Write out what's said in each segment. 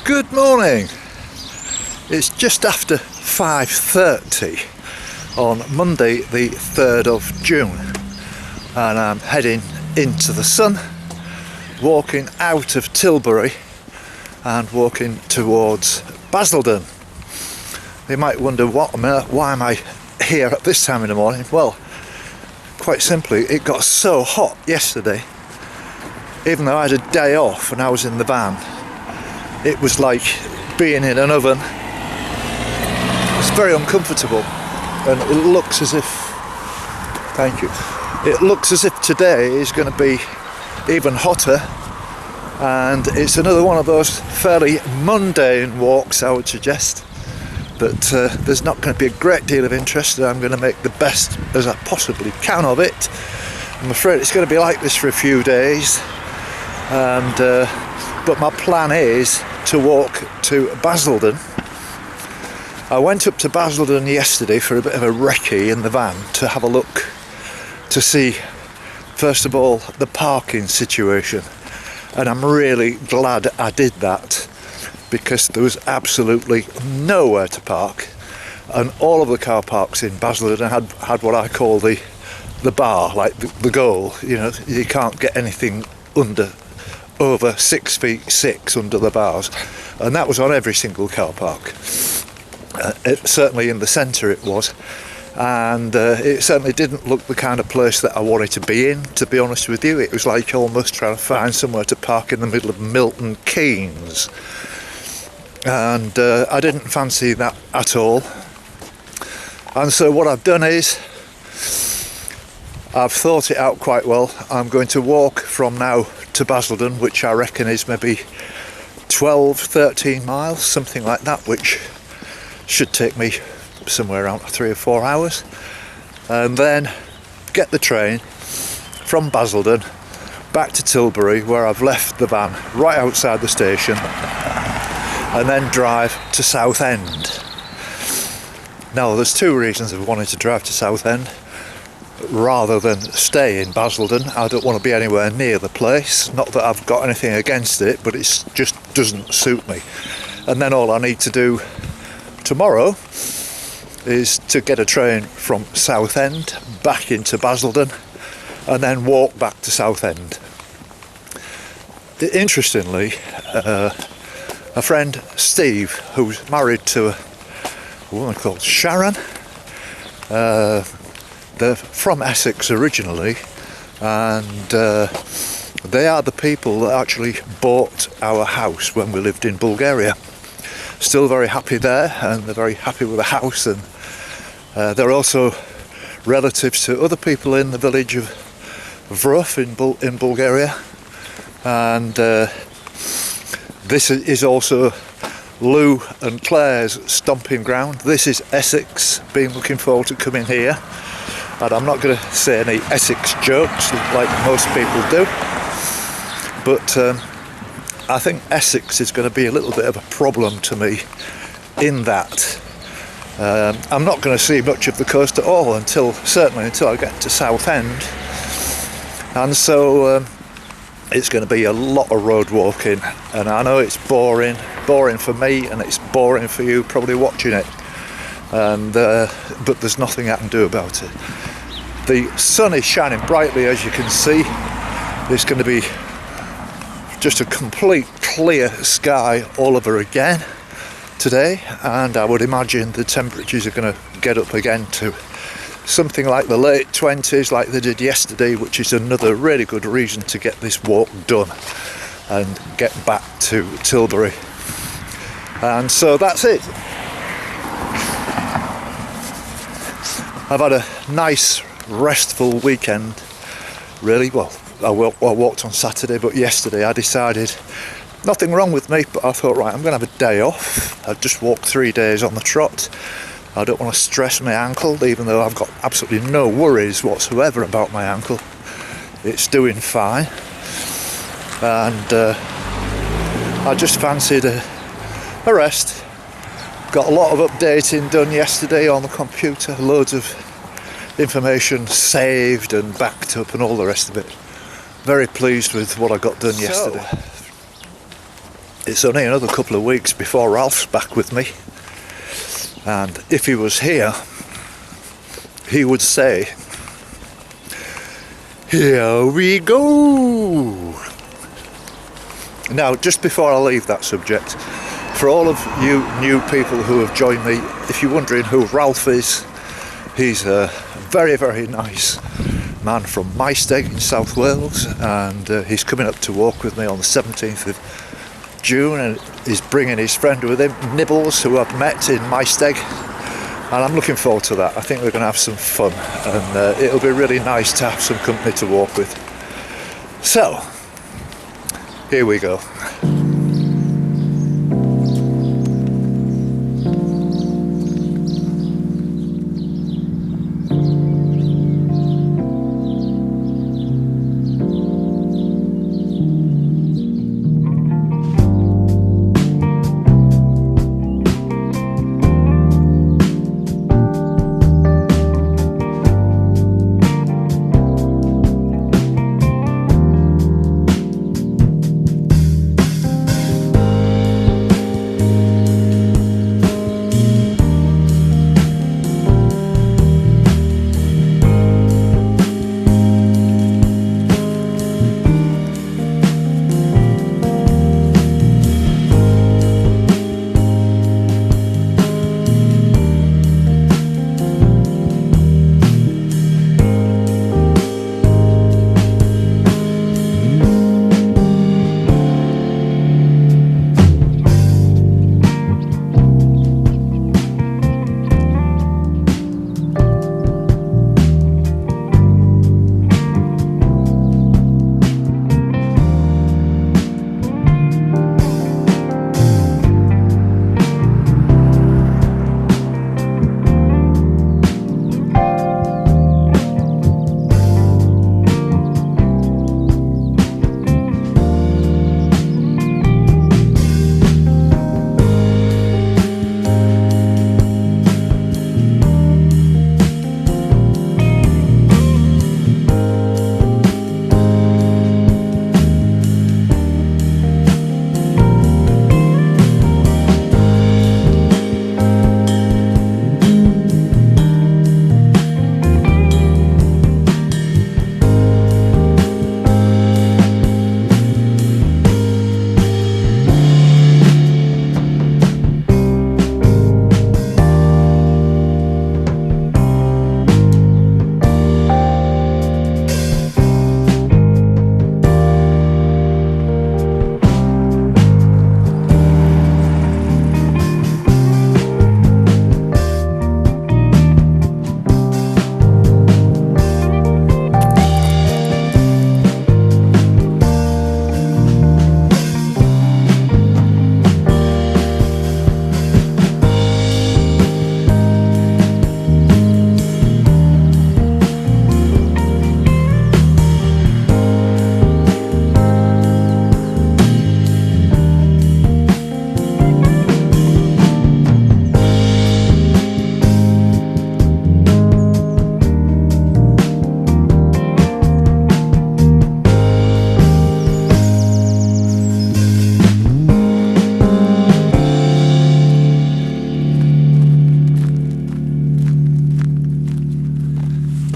Good morning. It's just after 5:30 on Monday the 3rd of June and I'm heading into the sun, walking out of Tilbury and walking towards Basildon. You might wonder why am I here at this time in the morning? Well, quite simply, it got so hot yesterday. Even though I had a day off and I was in the van, it was like being in an oven. It's very uncomfortable, and it looks as if, thank you, it looks as if today is going to be even hotter, and it's another one of those fairly mundane walks, I would suggest. But there's not going to be a great deal of interest, and I'm going to make the best as I possibly can of it. I'm afraid it's going to be like this for a few days, and but my plan is to walk to Basildon. I went up to Basildon yesterday for a bit of a recce in the van to have a look to see, first of all, the parking situation, and I'm really glad I did that, because there was absolutely nowhere to park, and all of the car parks in Basildon had what I call the bar, like the goal. You know, you can't get anything over 6'6" under the bars, and that was on every single car park. Certainly in the centre it was, and it certainly didn't look the kind of place that I wanted to be in, to be honest with you. It was like almost trying to find somewhere to park in the middle of Milton Keynes, and I didn't fancy that at all. And so what I've done is I've thought it out quite well. I'm going to walk from now to Basildon, which I reckon is maybe 12-13 miles, something like that, which should take me somewhere around 3 or 4 hours, and then get the train from Basildon back to Tilbury, where I've left the van right outside the station, and then drive to Southend. Now, there's two reasons I've wanted to drive to Southend rather than stay in Basildon. I don't want to be anywhere near the place. Not that I've got anything against it, but it just doesn't suit me. And then all I need to do tomorrow is to get a train from Southend back into Basildon and then walk back to Southend. Interestingly, a friend, Steve, who's married to a woman called Sharon, they're from Essex originally, and they are the people that actually bought our house when we lived in Bulgaria. Still very happy there, and they're very happy with the house, and they're also relatives to other people in the village of Vruf in Bulgaria, and this is also Lou and Claire's stomping ground. This is Essex. Been looking forward to coming here, and I'm not going to say any Essex jokes like most people do, but I think Essex is going to be a little bit of a problem to me in that I'm not going to see much of the coast at all certainly until I get to Southend, and so it's going to be a lot of road walking, and I know it's boring for me, and it's boring for you probably watching it, and but there's nothing I can do about it. The sun is shining brightly, as you can see. It's going to be just a complete clear sky all over again today, and I would imagine the temperatures are going to get up again to something like the late 20s like they did yesterday, which is another really good reason to get this walk done and get back to Tilbury. And so that's it. I've had a nice restful weekend, really. Well, I walked on Saturday, but yesterday I decided, nothing wrong with me, but I thought, right, I'm going to have a day off. I've just walked 3 days on the trot. I don't want to stress my ankle, even though I've got absolutely no worries whatsoever about my ankle. It's doing fine, and I just fancied a rest. Got a lot of updating done yesterday on the computer, loads of information saved and backed up and all the rest of it. Very pleased with what I got done yesterday. it's only another couple of weeks before Ralph's back with me, and if he was here, he would say, "Here we go." Now, just before I leave that subject, for all of you new people who have joined me, if you're wondering who Ralph is, he's a very, very nice man from Maesteg in South Wales, and he's coming up to walk with me on the 17th of June, and he's bringing his friend with him, Nibbles, who I've met in Maesteg, and I'm looking forward to that. I think we're going to have some fun, and it'll be really nice to have some company to walk with. So, here we go.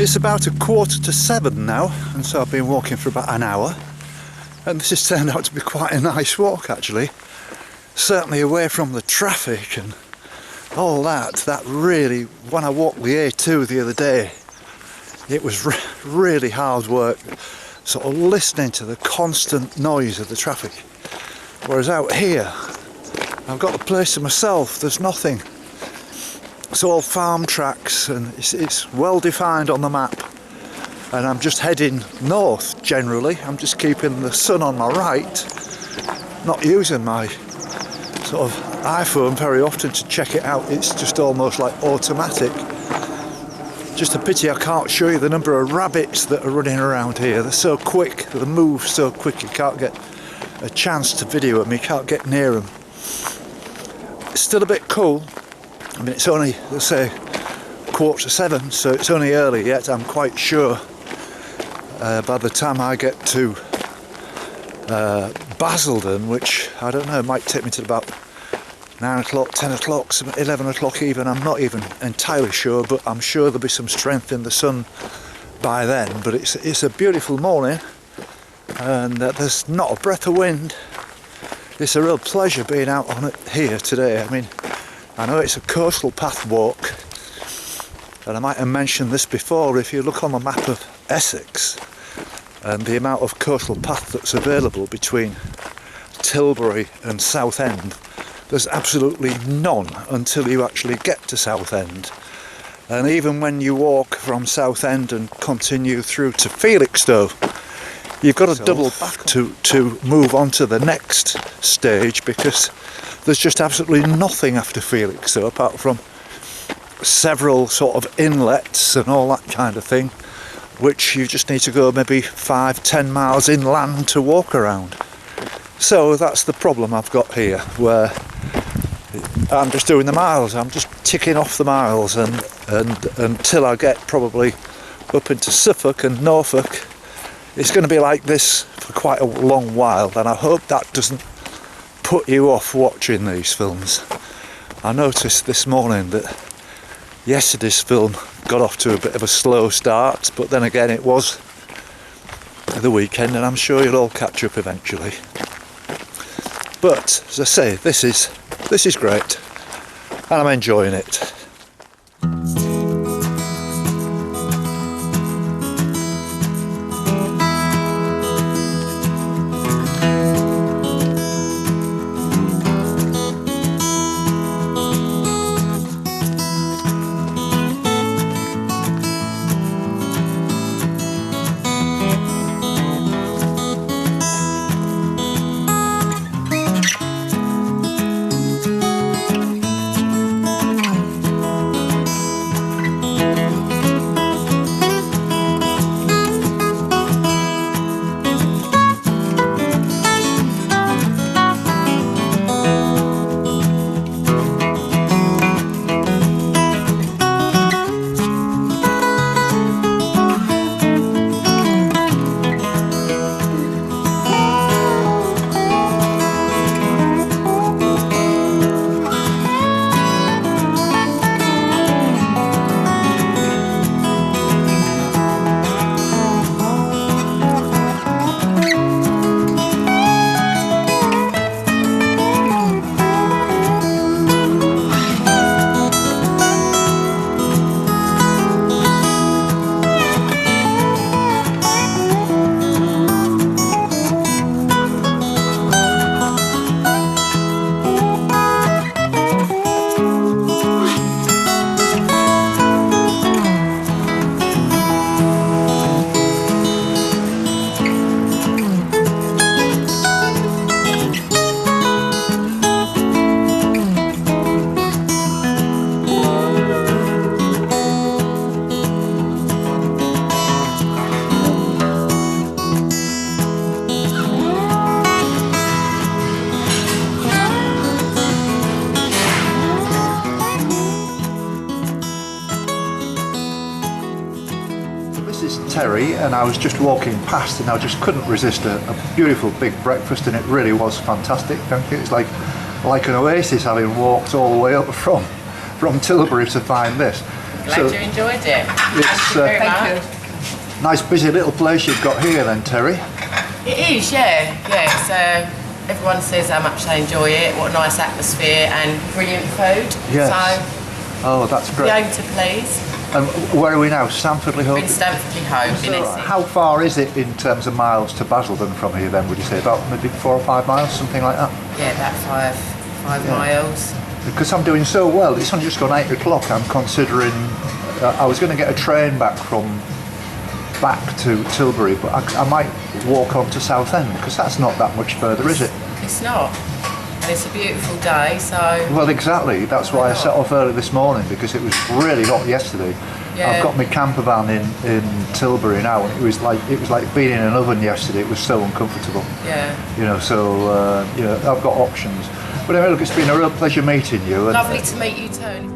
It's about 6:45 now, and so I've been walking for about an hour, and this has turned out to be quite a nice walk actually. Certainly away from the traffic and all that. That really, when I walked the A2 the other day, it was really hard work, sort of listening to the constant noise of the traffic. Whereas out here, I've got the place to myself, there's nothing. It's all farm tracks, and it's well defined on the map, and I'm just heading north generally. I'm just keeping the sun on my right, not using my sort of iPhone very often to check it out. It's just almost like automatic. Just a pity I can't show you the number of rabbits that are running around here. They're so quick, they move so quick, you can't get a chance to video them, you can't get near them. It's still a bit cool. I mean, it's only, let's say, 6:45, so it's only early yet. I'm quite sure by the time I get to Basildon, which I don't know, might take me to about 9 o'clock, 10 o'clock, 11 o'clock even. I'm not even entirely sure, but I'm sure there'll be some strength in the sun by then. But it's a beautiful morning, and there's not a breath of wind. It's a real pleasure being out on it here today. I mean, I know it's a coastal path walk, and I might have mentioned this before. If you look on the map of Essex and the amount of coastal path that's available between Tilbury and Southend, there's absolutely none until you actually get to Southend. And even when you walk from Southend and continue through to Felixstowe, you've got to double back to move on to the next stage, because there's just absolutely nothing after Felixstowe apart from several sort of inlets and all that kind of thing, which you just need to go maybe 5-10 miles inland to walk around. So that's the problem I've got here, where I'm just doing the miles. I'm just ticking off the miles, and until I get probably up into Suffolk and Norfolk, it's going to be like this for quite a long while, and I hope that doesn't put you off watching these films. I noticed this morning that yesterday's film got off to a bit of a slow start, but then again it was the weekend, and I'm sure you'll all catch up eventually. But as I say, this is great, and I'm enjoying it. And I was just walking past, and I just couldn't resist a beautiful big breakfast, and it really was fantastic. Thank you. It's like an oasis, having walked all the way up from Tilbury to find this. Glad you enjoyed it. It's Thank you. Nice busy little place you've got here then, Terry. It is, yeah. So everyone says how much they enjoy it, what a nice atmosphere and brilliant food. Yes. So oh, that's great. We aim to please. And where are we now? Stamfordley-Hope? In Stamfordley-Hope, in Essex. How far is it in terms of miles to Basildon from here then, would you say? About maybe 4 or 5 miles, something like that? Yeah, about five miles. Because I'm doing so well, it's only just gone 8 o'clock. I'm considering, I was going to get a train back to Tilbury, but I might walk on to Southend, because that's not that much further, is it? It's not. And it's a beautiful day, so... Well, exactly. That's why I set off early this morning, because it was really hot yesterday. Yeah. I've got my camper van in Tilbury now, and it was like being in an oven yesterday. It was so uncomfortable. Yeah. So I've got options. But anyway, look, it's been a real pleasure meeting you. Lovely to meet you, Tony.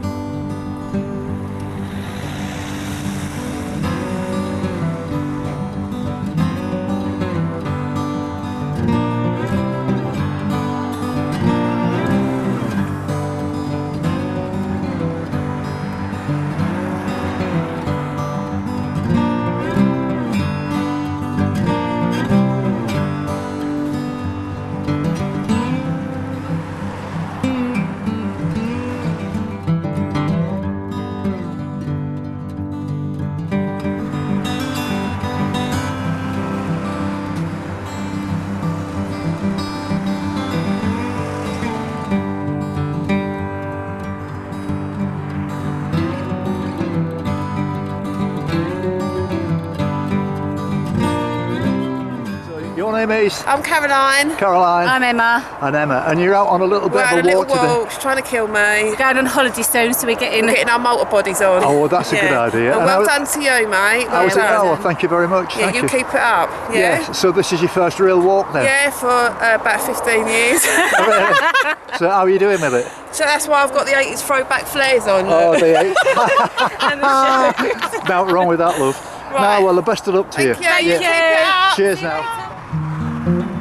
names? I'm Caroline. Caroline. I'm Emma. And Emma. And you're out on a little bit We're of on a a little walk today. walk. She's trying to kill me. We're going on holiday soon, so we're getting Our motor bodies on. Oh, well, that's a good idea. And And well how- done to you, mate. How was it? done. Oh, well, thank you very much. Yeah, Thank you you. keep it up. Yeah. Yes. So this is your first real walk then? Yeah, for about 15 years. So how are you doing with it? So that's why I've got the 80s throwback flares on. Oh, the eight. And the shoes. Not wrong with that, love. Right. No, well, the best of luck to you. Thank you. Keep it up. Cheers See you now. later.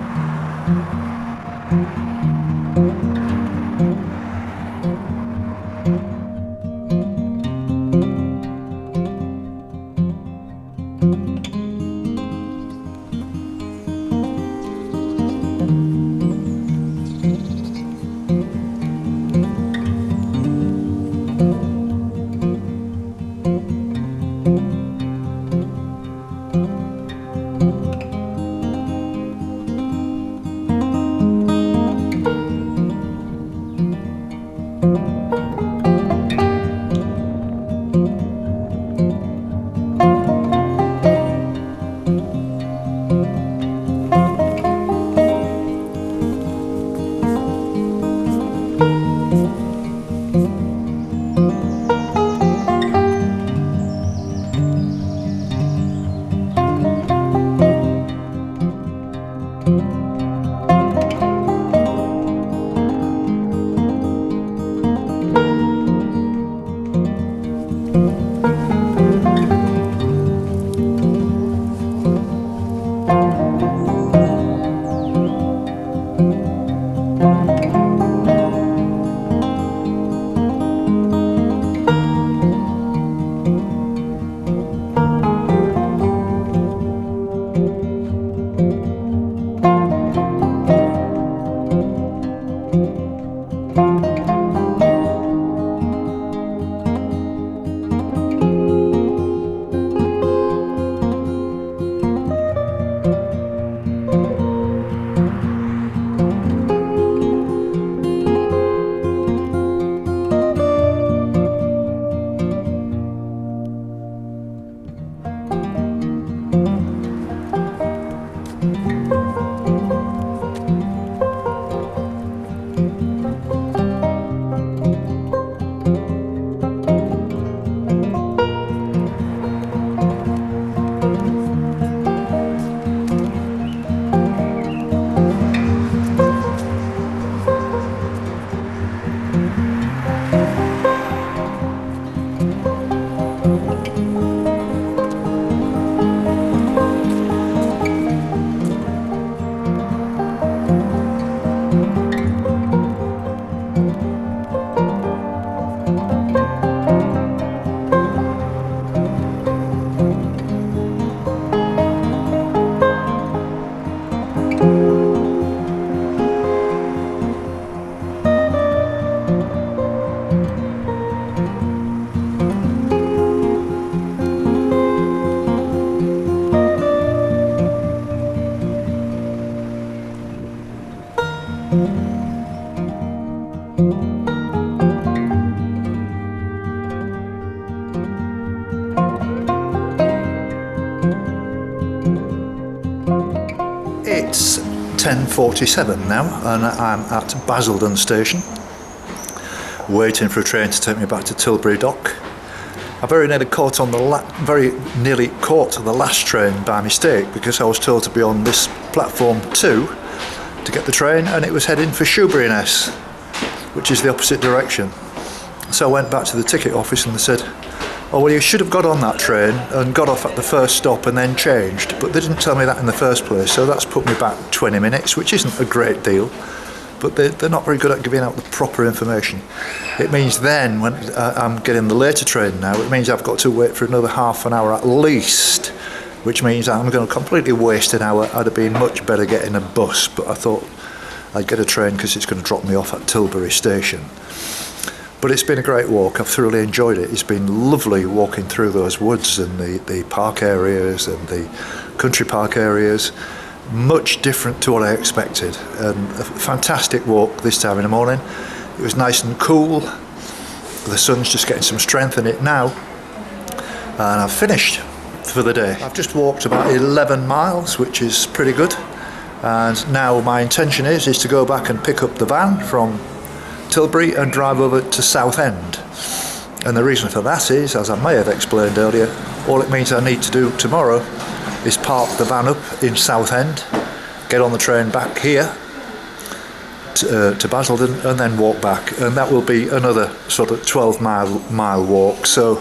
It's 10:47 now and I'm at Basildon station waiting for a train to take me back to Tilbury dock. I very nearly caught the last train by mistake because I was told to be on this platform 2 to get the train, and it was heading for Shoeburyness, which is the opposite direction. So I went back to the ticket office and they said, oh well, you should have got on that train and got off at the first stop and then changed, but they didn't tell me that in the first place, so that's put me back 20 minutes, which isn't a great deal, but they're not very good at giving out the proper information. It means then, when I'm getting the later train now, it means I've got to wait for another half an hour at least, which means I'm going to completely waste an hour. I'd have been much better getting a bus, but I thought I'd get a train because it's going to drop me off at Tilbury station. But it's been a great walk. I've thoroughly enjoyed it. It's been lovely walking through those woods and the park areas and the country park areas. Much different to what I expected. And a fantastic walk this time in the morning. It was nice and cool. The sun's just getting some strength in it now. And I've finished for the day. I've just walked about 11 miles, which is pretty good. And now my intention is to go back and pick up the van from Tilbury and drive over to Southend. And the reason for that is, as I may have explained earlier, all it means I need to do tomorrow is park the van up in Southend, get on the train back here to Basildon, and then walk back, and that will be another sort of 12-mile walk. So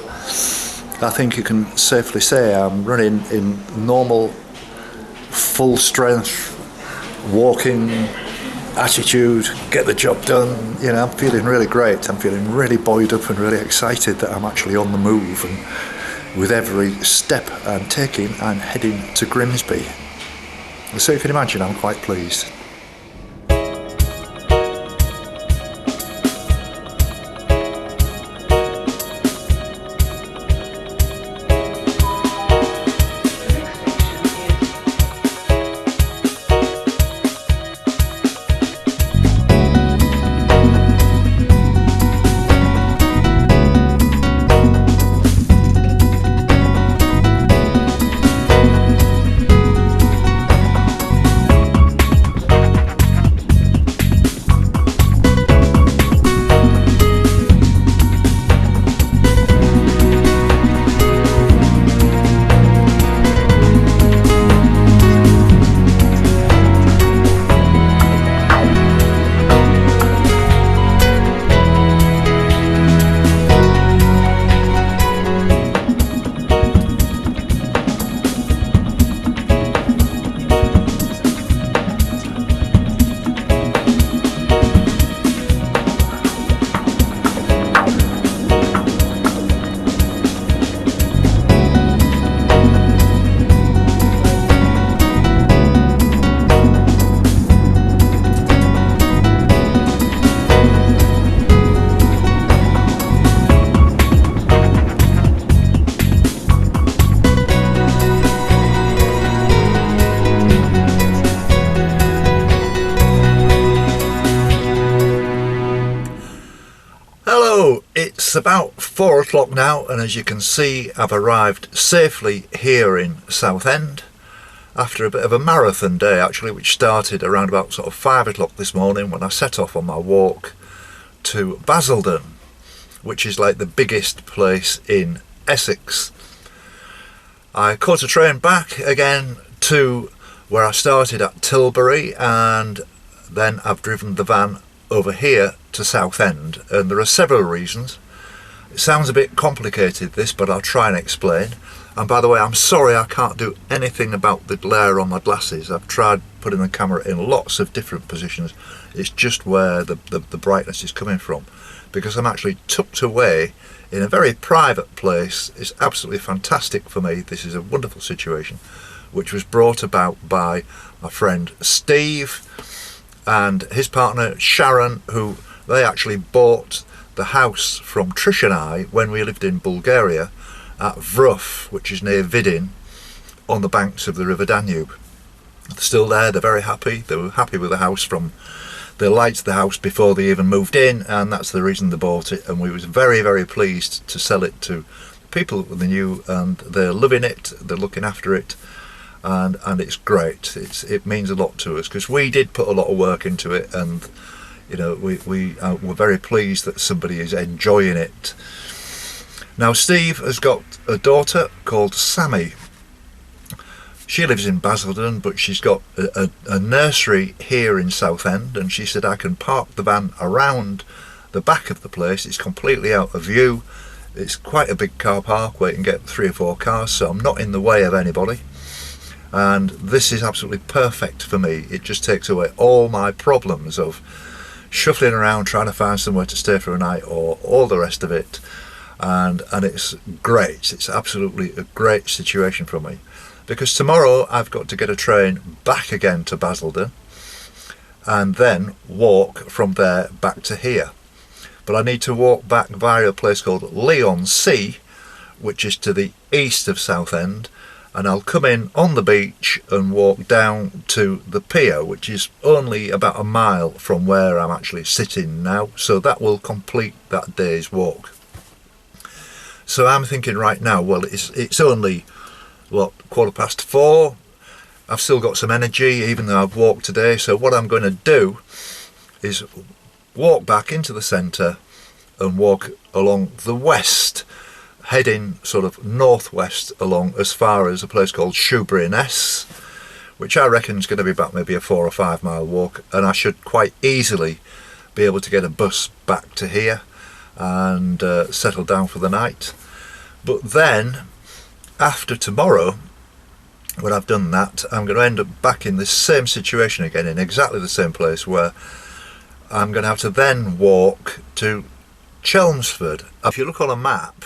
I think you can safely say I'm running in normal, full strength, walking attitude, get the job done. You know, I'm feeling really great. I'm feeling really buoyed up and really excited that I'm actually on the move, and with every step I'm taking, I'm heading to Grimsby. So you can imagine I'm quite pleased. It's about 4 o'clock now, and as you can see, I've arrived safely here in Southend after a bit of a marathon day actually, which started around about sort of 5 o'clock this morning when I set off on my walk to Basildon, which is like the biggest place in Essex. I caught a train back again to where I started at Tilbury, and then I've driven the van over here to Southend, and there are several reasons. It sounds a bit complicated this, but I'll try and explain. And by the way, I'm sorry I can't do anything about the glare on my glasses. I've tried putting the camera in lots of different positions. It's just where the brightness is coming from, because I'm actually tucked away in a very private place. It's absolutely fantastic for me. This is a wonderful situation, which was brought about by my friend Steve and his partner Sharon, who they actually bought the house from Trish and I when we lived in Bulgaria at Vruf, which is near Vidin, on the banks of the River Danube. They're still there. They're very happy. They were happy with the house from they liked the house before they even moved in, and that's the reason they bought it. And we was very, very pleased to sell it to people they knew, and they're loving it. They're looking after it, and it's great. It means a lot to us, because we did put a lot of work into it, and you know, we're very pleased that somebody is enjoying it. Now, Steve has got a daughter called Sammy. She lives in Basildon, but she's got a nursery here in Southend, and she said I can park the van around the back of the place. It's completely out of view. It's quite a big car park where you can get 3 or 4 cars, so I'm not in the way of anybody. And this is absolutely perfect for me. It just takes away all my problems of shuffling around trying to find somewhere to stay for a night or all the rest of it, and it's great. It's absolutely a great situation for me, because tomorrow I've got to get a train back again to Basildon and then walk from there back to here. But I need to walk back via a place called Leigh-on-Sea, which is to the east of Southend, and I'll come in on the beach and walk down to the pier, which is only about a mile from where I'm actually sitting now, so that will complete that day's walk. So I'm thinking right now, well, it's only what, 4:15, I've still got some energy even though I've walked today, so what I'm going to do is walk back into the centre and walk along the west, heading sort of northwest along as far as a place called Shoebury-Ness, which I reckon is going to be about maybe a 4 or 5 mile walk, and I should quite easily be able to get a bus back to here and settle down for the night. But then after tomorrow, when I've done that, I'm going to end up back in this same situation again, in exactly the same place, where I'm going to have to then walk to Chelmsford. If you look on a map,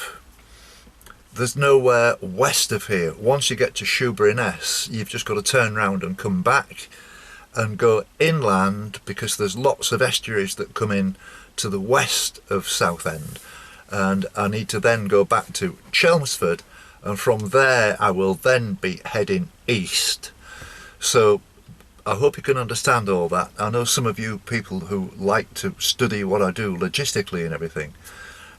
there's nowhere west of here. Once you get to Shoebury-Ness, you've just got to turn round and come back and go inland, because there's lots of estuaries that come in to the west of Southend, and I need to then go back to Chelmsford, and from there I will then be heading east. So I hope you can understand all that. I know some of you people who like to study what I do logistically and everything,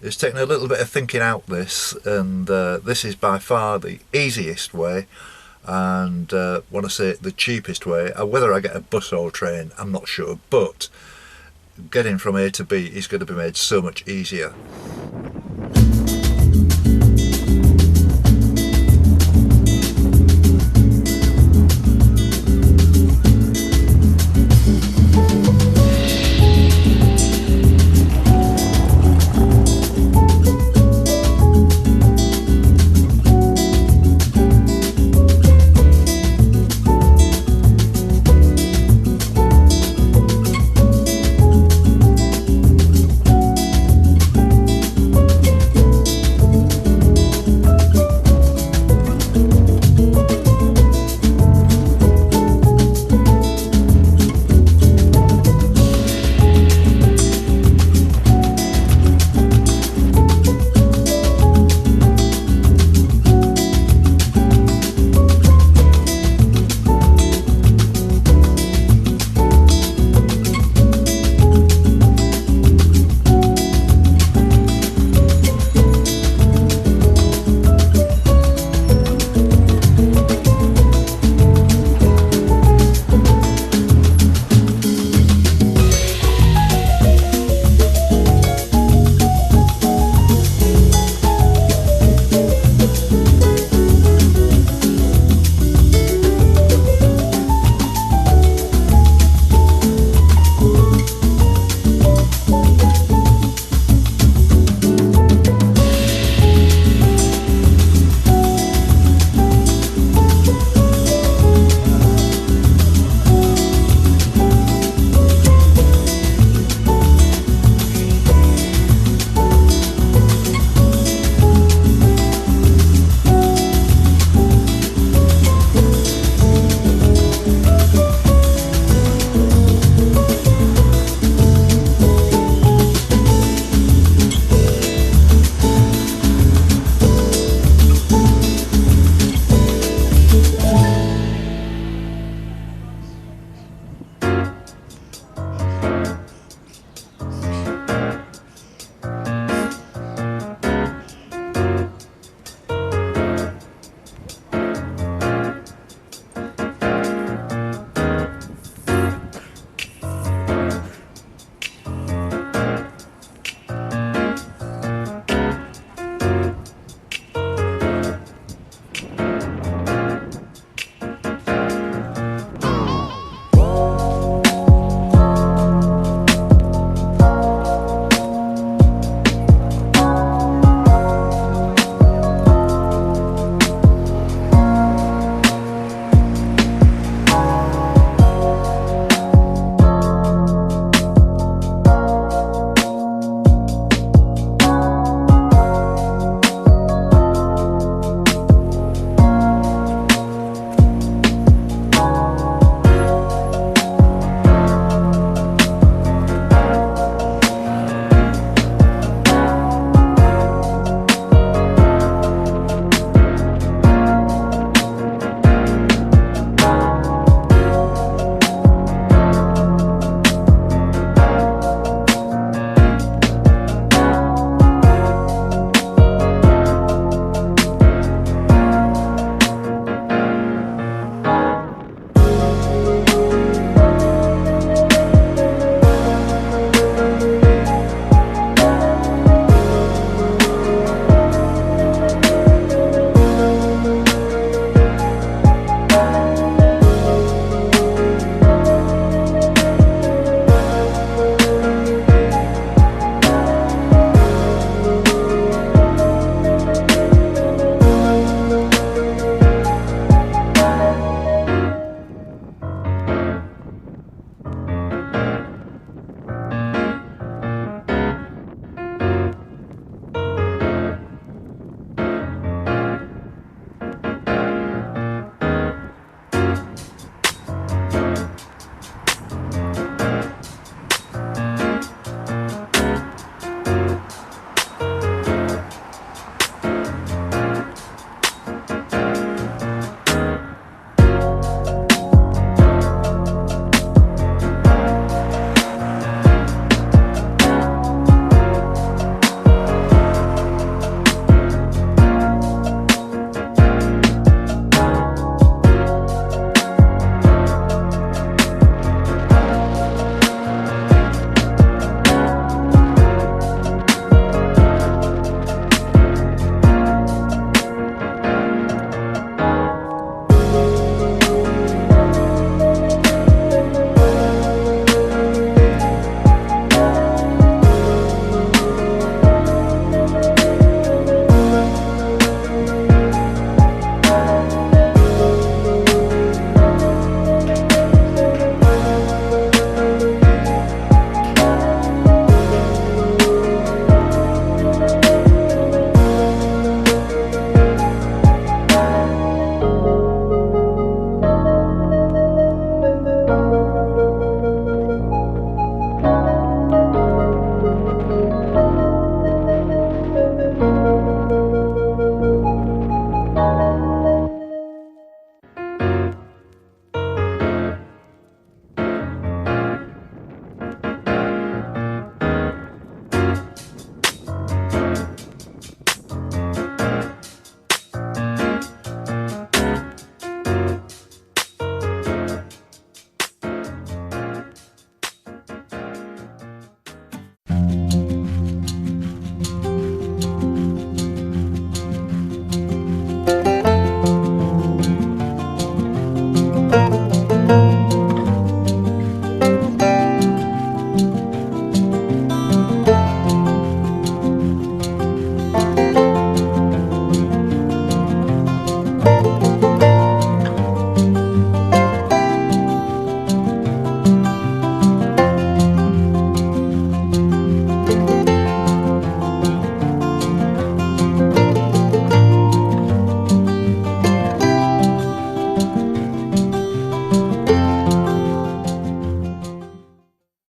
it's taken a little bit of thinking out this, and this is by far the easiest way, and when I say the cheapest way, whether I get a bus or a train I'm not sure, but getting from A to B is going to be made so much easier.